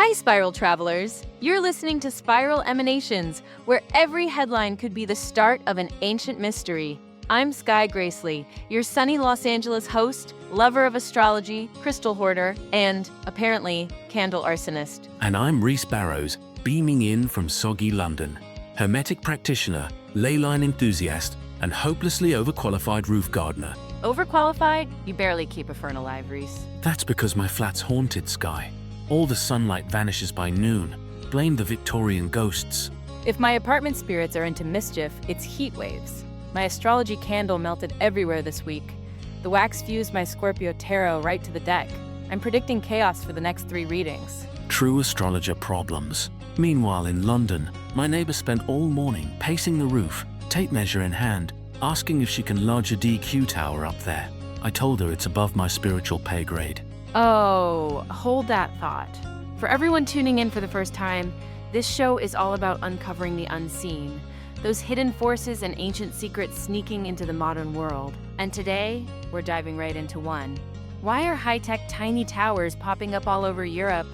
Hi, Spiral Travelers! You're listening to Spiral Emanations, where every headline could be the start of an ancient mystery. I'm Skye Reece, your sunny Los Angeles host, lover of astrology, crystal hoarder, and, apparently, candle arsonist. And I'm Reece Barrows, beaming in from soggy London. Hermetic practitioner, ley line enthusiast, and hopelessly overqualified roof gardener. Overqualified? You barely keep a fern alive, Reece. That's because my flat's haunted, Skye. All the sunlight vanishes by noon. Blame the Victorian ghosts. If my apartment spirits are into mischief, it's heat waves. My astrology candle melted everywhere this week. The wax fused my Scorpio tarot right to the deck. I'm predicting chaos for the next 3 readings. True astrologer problems. Meanwhile, in London, my neighbor spent all morning pacing the roof, tape measure in hand, asking if she can lodge a DQ tower up there. I told her it's above my spiritual pay grade. Oh, hold that thought. For everyone tuning in for the first time, this show is all about uncovering the unseen, those hidden forces and ancient secrets sneaking into the modern world. And today, we're diving right into one. Why are high-tech tiny towers popping up all over Europe?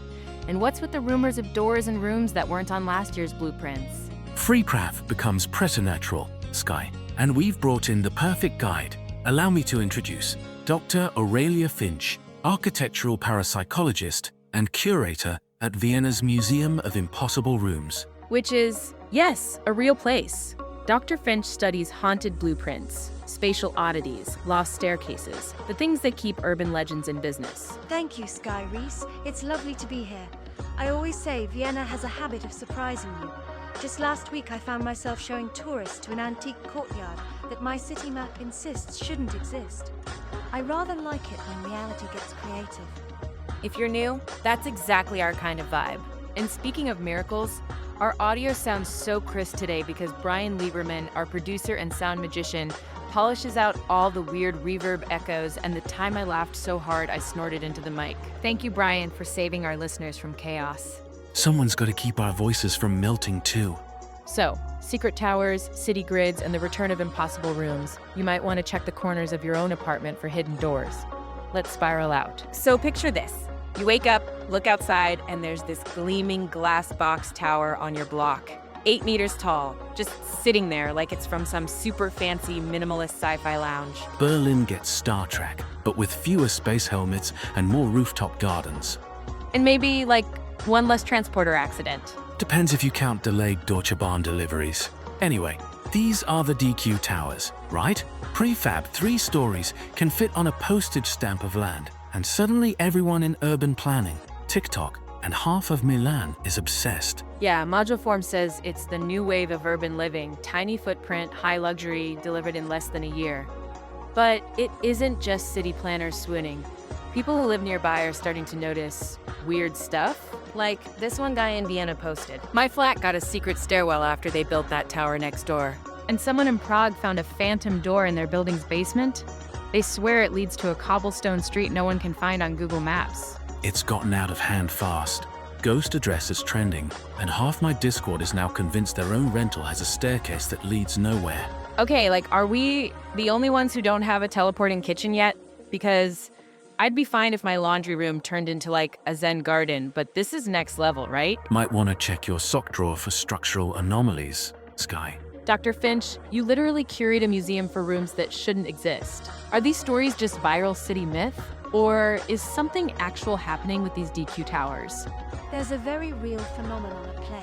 And what's with the rumors of doors and rooms that weren't on last year's blueprints? Free craft becomes preternatural, Skye, and we've brought in the perfect guide. Allow me to introduce Dr. Aurelia Finch, architectural parapsychologist and curator at Vienna's Museum of Impossible Rooms. Which is, yes, a real place. Dr. Finch studies haunted blueprints, spatial oddities, lost staircases, the things that keep urban legends in business. Thank you, Skye Reece. It's lovely to be here. I always say Vienna has a habit of surprising you. Just last week I found myself showing tourists to an antique courtyard that my city map insists shouldn't exist. I rather like it when reality gets creative. If you're new, that's exactly our kind of vibe. And speaking of miracles, our audio sounds so crisp today because Brian Lieberman, our producer and sound magician, polishes out all the weird reverb echoes and the time I laughed so hard I snorted into the mic. Thank you, Brian, for saving our listeners from chaos. Someone's got to keep our voices from melting too. So, secret towers, city grids, and the return of impossible rooms. You might want to check the corners of your own apartment for hidden doors. Let's spiral out. So picture this. You wake up, look outside, and there's this gleaming glass box tower on your block. 8 meters tall, just sitting there like it's from some super fancy minimalist sci-fi lounge. Berlin gets Star Trek, but with fewer space helmets and more rooftop gardens. And maybe, like, one less transporter accident. Depends if you count delayed Deutsche Bahn deliveries. Anyway, these are the DQ towers, right? Prefab 3 stories can fit on a postage stamp of land, and suddenly everyone in urban planning, TikTok, and half of Milan is obsessed. Yeah, Module Form says it's the new wave of urban living, tiny footprint, high luxury, delivered in less than a year. But it isn't just city planners swooning. People who live nearby are starting to notice weird stuff, like this one guy in Vienna posted. My flat got a secret stairwell after they built that tower next door. And someone in Prague found a phantom door in their building's basement. They swear it leads to a cobblestone street no one can find on Google Maps. It's gotten out of hand fast. Ghost address is trending, and half my Discord is now convinced their own rental has a staircase that leads nowhere. Okay, like, are we the only ones who don't have a teleporting kitchen yet? Because I'd be fine if my laundry room turned into, like, a Zen garden, but this is next level, right? Might want to check your sock drawer for structural anomalies, Skye. Dr. Finch, you literally curate a museum for rooms that shouldn't exist. Are these stories just viral city myth? Or is something actual happening with these DQ towers? There's a very real phenomenon at play.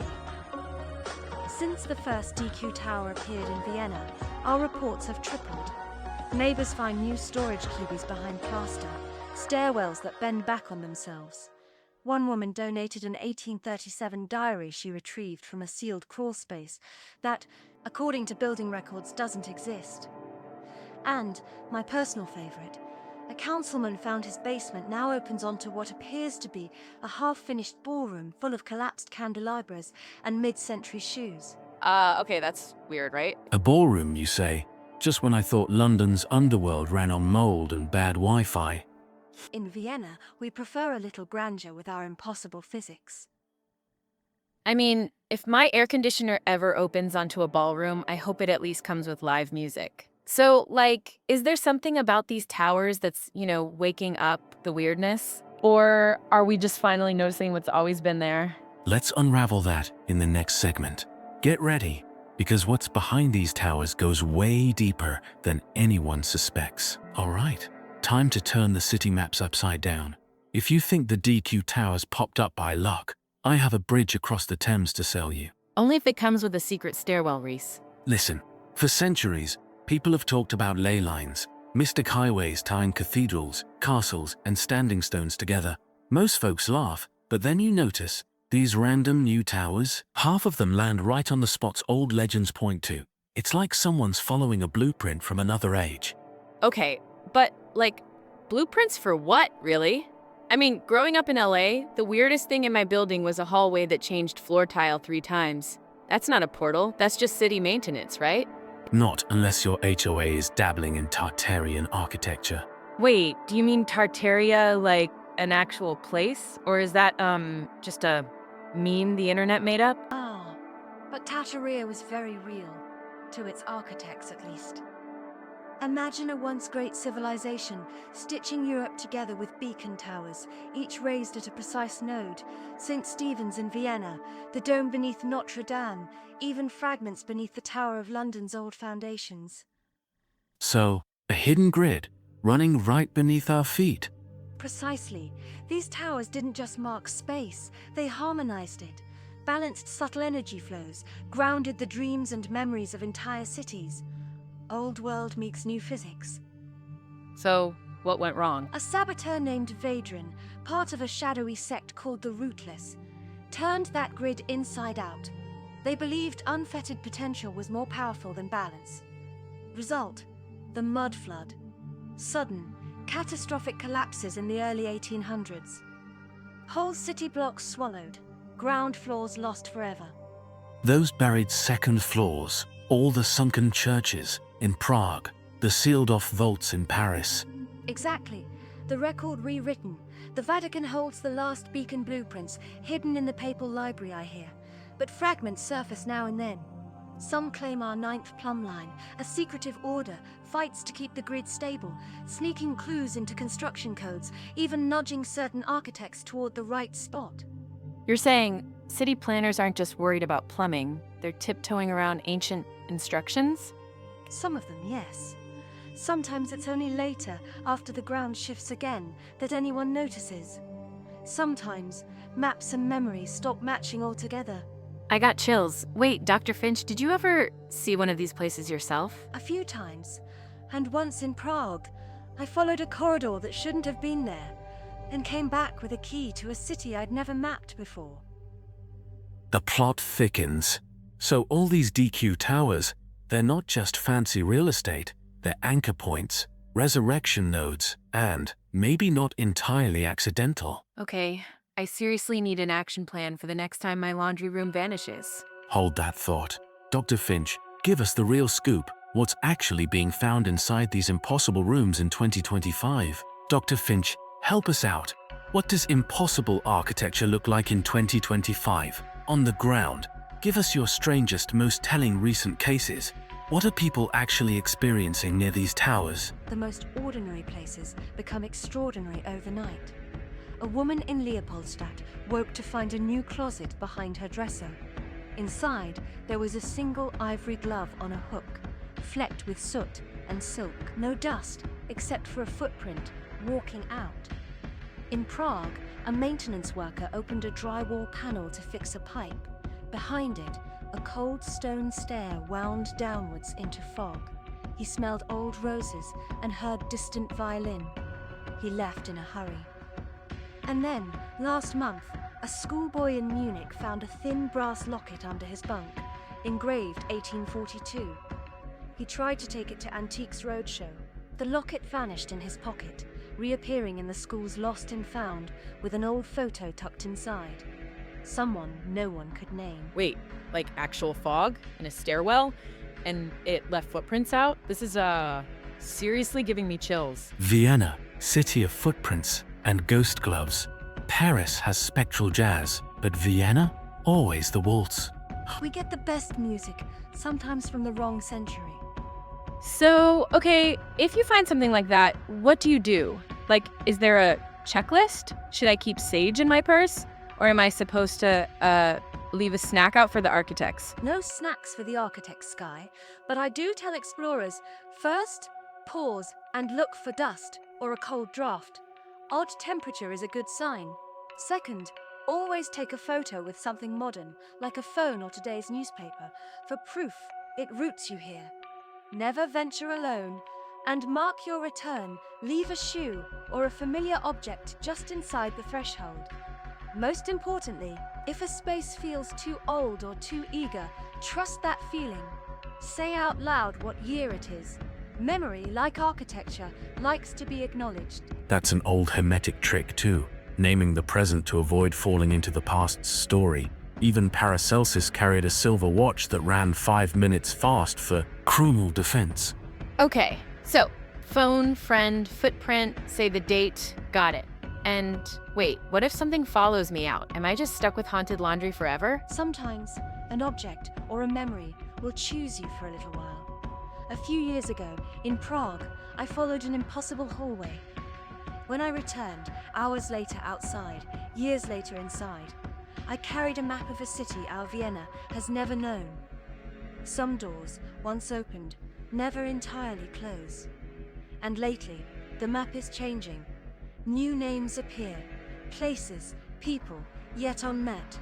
Since the first DQ tower appeared in Vienna, our reports have tripled. Neighbors find new storage cubies behind plaster, stairwells that bend back on themselves. One woman donated an 1837 diary she retrieved from a sealed crawl space that, according to building records, doesn't exist. And, my personal favorite, a councilman found his basement now opens onto what appears to be a half-finished ballroom full of collapsed candelabras and mid-century shoes. Okay, that's weird, right? A ballroom, you say? Just when I thought London's underworld ran on mold and bad Wi-Fi. In Vienna, we prefer a little grandeur with our impossible physics. I mean, if my air conditioner ever opens onto a ballroom, I hope it at least comes with live music. So, like, is there something about these towers that's, waking up the weirdness? Or are we just finally noticing what's always been there? Let's unravel that in the next segment. Get ready, because what's behind these towers goes way deeper than anyone suspects. All right, time to turn the city maps upside down. If you think the DQ towers popped up by luck, I have a bridge across the Thames to sell you. Only if it comes with a secret stairwell, Reece. Listen, for centuries, people have talked about ley lines, mystic highways tying cathedrals, castles, and standing stones together. Most folks laugh, but then you notice these random new towers, half of them land right on the spots old legends point to. It's like someone's following a blueprint from another age. Okay, but blueprints for what, really? I mean, growing up in LA, the weirdest thing in my building was a hallway that changed floor tile 3 times. That's not a portal, that's just city maintenance, right? Not unless your HOA is dabbling in Tartarian architecture. Wait, do you mean Tartaria like an actual place? Or is that, just a meme the internet made up? Ah, but Tartaria was very real, to its architects at least. Imagine a once great civilization stitching Europe together with beacon towers, each raised at a precise node. St. Stephen's in Vienna, the dome beneath Notre Dame, even fragments beneath the Tower of London's old foundations. So, a hidden grid running right beneath our feet. Precisely. These towers didn't just mark space, they harmonized it, balanced subtle energy flows, grounded the dreams and memories of entire cities. Old world meets new physics. So, what went wrong? A saboteur named Vadran, part of a shadowy sect called the Rootless, turned that grid inside out. They believed unfettered potential was more powerful than balance. Result, the mud flood. Sudden, catastrophic collapses in the early 1800s. Whole city blocks swallowed, ground floors lost forever. Those buried second floors, all the sunken churches in Prague, the sealed-off vaults in Paris. Exactly. The record rewritten. The Vatican holds the last beacon blueprints, hidden in the papal library, I hear. But fragments surface now and then. Some claim our 9th plumb line, a secretive order, fights to keep the grid stable, sneaking clues into construction codes, even nudging certain architects toward the right spot. You're saying city planners aren't just worried about plumbing, they're tiptoeing around ancient instructions? Some of them, yes. Sometimes it's only later, after the ground shifts again, that anyone notices. Sometimes, maps and memories stop matching altogether. I got chills. Wait, Dr. Finch, did you ever see one of these places yourself? A few times. And once in Prague, I followed a corridor that shouldn't have been there, and came back with a key to a city I'd never mapped before. The plot thickens. So all these DQ towers, they're not just fancy real estate, they're anchor points, resurrection nodes, and maybe not entirely accidental. Okay, I seriously need an action plan for the next time my laundry room vanishes. Hold that thought. Dr. Finch, give us the real scoop. What's actually being found inside these impossible rooms in 2025? Dr. Finch, help us out. What does impossible architecture look like in 2025? On the ground, give us your strangest, most telling recent cases. What are people actually experiencing near these towers? The most ordinary places become extraordinary overnight. A woman in Leopoldstadt woke to find a new closet behind her dresser. Inside, there was a single ivory glove on a hook, flecked with soot and silk. No dust, except for a footprint walking out. In Prague, a maintenance worker opened a drywall panel to fix a pipe. Behind it, a cold stone stair wound downwards into fog. He smelled old roses and heard distant violin. He left in a hurry. And then, last month, a schoolboy in Munich found a thin brass locket under his bunk, engraved 1842. He tried to take it to Antiques Roadshow. The locket vanished in his pocket, reappearing in the school's Lost and Found with an old photo tucked inside. Someone no one could name. Wait, like actual fog in a stairwell? And it left footprints out? This is, seriously giving me chills. Vienna, city of footprints and ghost gloves. Paris has spectral jazz, but Vienna, always the waltz. We get the best music, sometimes from the wrong century. So, okay, if you find something like that, what do you do? Like, is there a checklist? Should I keep sage in my purse? Or am I supposed to leave a snack out for the architects? No snacks for the architect's Skye, but I do tell explorers, first, pause and look for dust or a cold draft. Odd temperature is a good sign. Second, always take a photo with something modern, like a phone or today's newspaper, for proof it roots you here. Never venture alone, and mark your return, leave a shoe or a familiar object just inside the threshold. Most importantly, if a space feels too old or too eager, trust that feeling. Say out loud what year it is. Memory, like architecture, likes to be acknowledged. That's an old Hermetic trick too, naming the present to avoid falling into the past's story. Even Paracelsus carried a silver watch that ran 5 minutes fast for criminal defense. Okay, so phone, friend, footprint, say the date, got it. And wait, what if something follows me out? Am I just stuck with haunted laundry forever? Sometimes an object or a memory will choose you for a little while. A few years ago, in Prague, I followed an impossible hallway. When I returned, hours later outside, years later inside, I carried a map of a city our Vienna has never known. Some doors, once opened, never entirely close. And lately, the map is changing. New names appear, places, people, yet unmet.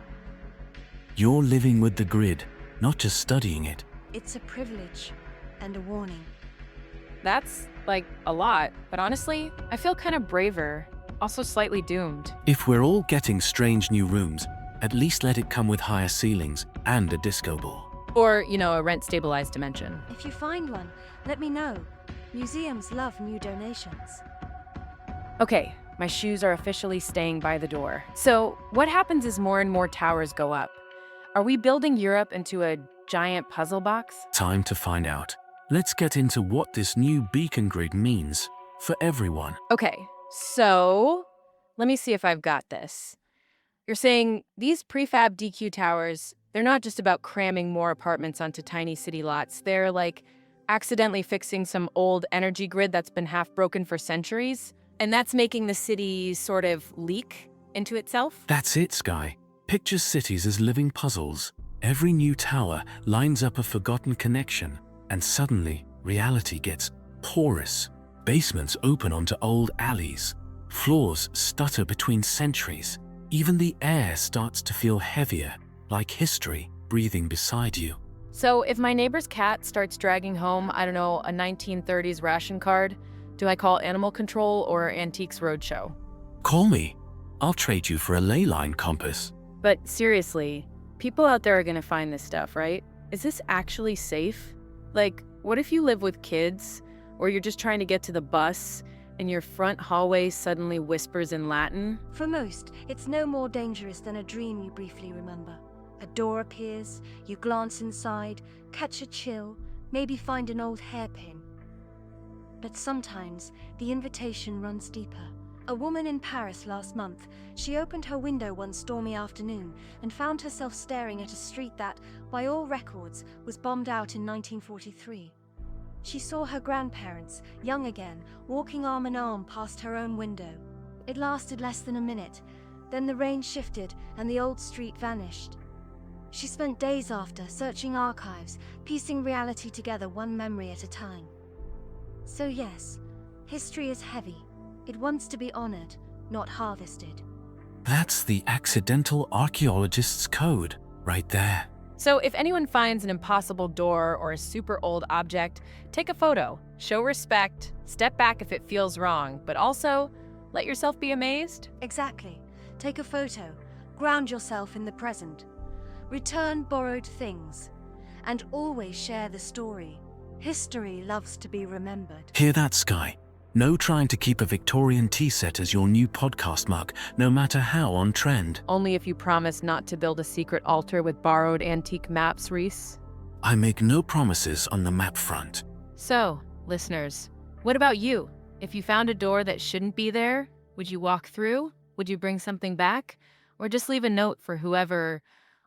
You're living with the grid, not just studying it. It's a privilege and a warning. That's, like, a lot, but honestly, I feel kind of braver, also slightly doomed. If we're all getting strange new rooms, at least let it come with higher ceilings and a disco ball. Or, a rent-stabilized dimension. If you find one, let me know. Museums love new donations. Okay, my shoes are officially staying by the door. So, what happens as more and more towers go up? Are we building Europe into a giant puzzle box? Time to find out. Let's get into what this new beacon grid means for everyone. Okay, so let me see if I've got this. You're saying these prefab DQ towers, they're not just about cramming more apartments onto tiny city lots. They're like accidentally fixing some old energy grid that's been half broken for centuries. And that's making the city sort of leak into itself? That's it, Skye. Picture cities as living puzzles. Every new tower lines up a forgotten connection, and suddenly reality gets porous. Basements open onto old alleys. Floors stutter between centuries. Even the air starts to feel heavier, like history breathing beside you. So if my neighbor's cat starts dragging home, I don't know, a 1930s ration card, do I call Animal Control or Antiques Roadshow? Call me. I'll trade you for a ley line compass. But seriously, people out there are gonna find this stuff, right? Is this actually safe? Like, what if you live with kids, or you're just trying to get to the bus, and your front hallway suddenly whispers in Latin? For most, it's no more dangerous than a dream you briefly remember. A door appears, you glance inside, catch a chill, maybe find an old hairpin. But sometimes, the invitation runs deeper. A woman in Paris last month, she opened her window one stormy afternoon and found herself staring at a street that, by all records, was bombed out in 1943. She saw her grandparents, young again, walking arm in arm past her own window. It lasted less than a minute. Then the rain shifted and the old street vanished. She spent days after, searching archives, piecing reality together one memory at a time. So yes, history is heavy. It wants to be honored, not harvested. That's the accidental archaeologist's code, right there. So if anyone finds an impossible door or a super old object, take a photo, show respect, step back if it feels wrong, but also let yourself be amazed. Exactly. Take a photo, ground yourself in the present. Return borrowed things, and always share the story. History loves to be remembered. Hear that, Skye? No trying to keep a Victorian tea set as your new podcast mug, no matter how on trend. Only if you promise not to build a secret altar with borrowed antique maps, Reece. I make no promises on the map front. So, listeners, what about you? If you found a door that shouldn't be there, would you walk through? Would you bring something back? Or just leave a note for whoever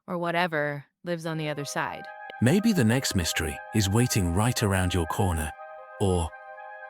or whatever lives on the other side? Maybe the next mystery is waiting right around your corner. Or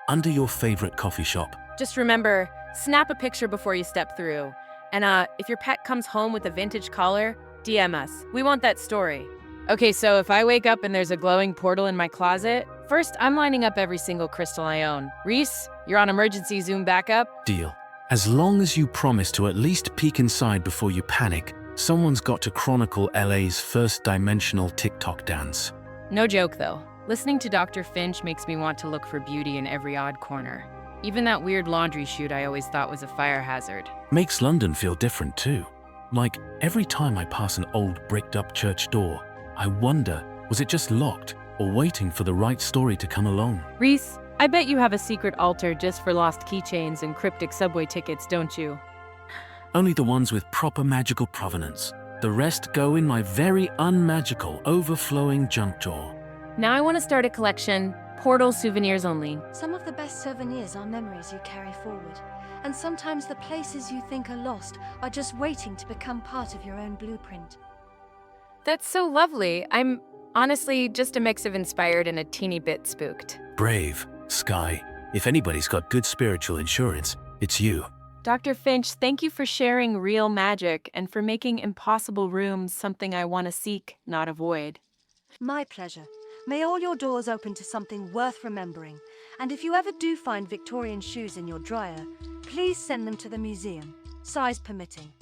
under your favorite coffee shop. Just remember, snap a picture before you step through. And if your pet comes home with a vintage collar, DM us. We want that story. Okay, so if I wake up and there's a glowing portal in my closet, first I'm lining up every single crystal I own. Reece, you're on emergency Zoom backup. Deal. As long as you promise to at least peek inside before you panic, someone's got to chronicle LA's first dimensional TikTok dance. No joke though. Listening to Dr. Finch makes me want to look for beauty in every odd corner. Even that weird laundry chute I always thought was a fire hazard. Makes London feel different too. Like every time I pass an old bricked-up church door, I wonder, was it just locked or waiting for the right story to come along? Reece, I bet you have a secret altar just for lost keychains and cryptic subway tickets, don't you? Only the ones with proper magical provenance. The rest go in my very unmagical, overflowing junk drawer. Now I want to start a collection, portal souvenirs only. Some of the best souvenirs are memories you carry forward. And sometimes the places you think are lost are just waiting to become part of your own blueprint. That's so lovely. I'm honestly just a mix of inspired and a teeny bit spooked. Brave, Skye. If anybody's got good spiritual insurance, it's you. Dr. Finch, thank you for sharing real magic and for making impossible rooms something I want to seek, not avoid. My pleasure. May all your doors open to something worth remembering. And if you ever do find Victorian shoes in your dryer, please send them to the museum, size permitting.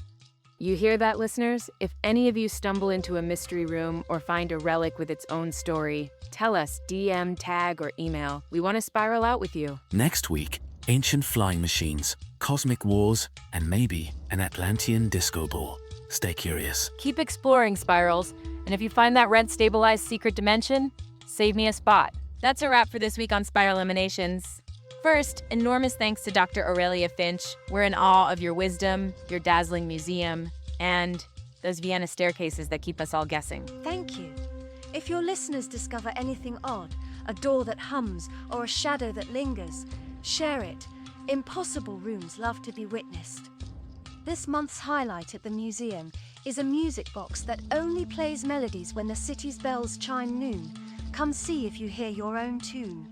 You hear that, listeners? If any of you stumble into a mystery room or find a relic with its own story, tell us, DM, tag, or email. We want to spiral out with you. Next week, ancient flying machines, cosmic wars, and maybe an Atlantean disco ball. Stay curious. Keep exploring, Spirals. And if you find that rent-stabilized secret dimension, save me a spot. That's a wrap for this week on Spiral Emanations. First, enormous thanks to Dr. Aurelia Finch. We're in awe of your wisdom, your dazzling museum, and those Vienna staircases that keep us all guessing. Thank you. If your listeners discover anything odd, a door that hums or a shadow that lingers, share it. Impossible rooms love to be witnessed. This month's highlight at the museum is a music box that only plays melodies when the city's bells chime noon. Come see if you hear your own tune.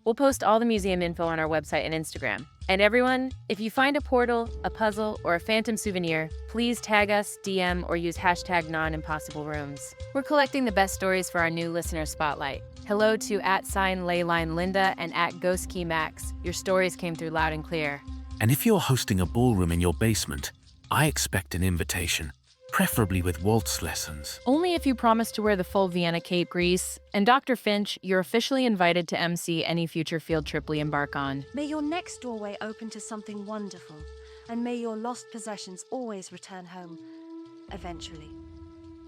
We'll post all the museum info on our website and Instagram. And everyone, if you find a portal, a puzzle, or a phantom souvenir, please tag us, DM, or use hashtag #NonImpossibleRooms. We're collecting the best stories for our new listener spotlight. Hello to @LeylineLinda and @GhostKeyMax. Your stories came through loud and clear. And if you're hosting a ballroom in your basement, I expect an invitation, preferably with waltz lessons. Only if you promise to wear the full Vienna cape, Reece. And Dr. Finch, you're officially invited to MC any future field trip we embark on. May your next doorway open to something wonderful, and may your lost possessions always return home, eventually.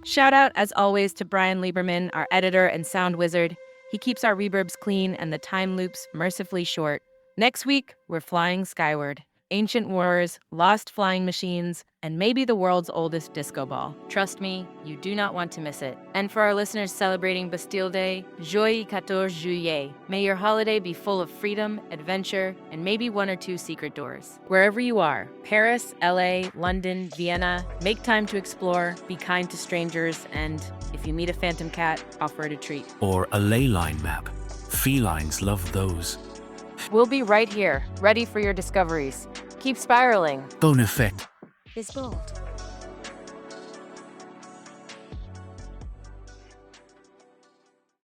Shout out, as always, to Brian Lieberman, our editor and sound wizard. He keeps our reverbs clean and the time loops mercifully short. Next week, we're flying skyward. Ancient wars, lost flying machines, and maybe the world's oldest disco ball. Trust me, you do not want to miss it. And for our listeners celebrating Bastille Day, Joyeux 14 Juillet. May your holiday be full of freedom, adventure, and maybe one or two secret doors. Wherever you are, Paris, LA, London, Vienna, make time to explore, be kind to strangers, and if you meet a phantom cat, offer it a treat. Or a ley line map. Felines love those. We'll be right here, ready for your discoveries. Keep spiraling. Bon effect. Is bold.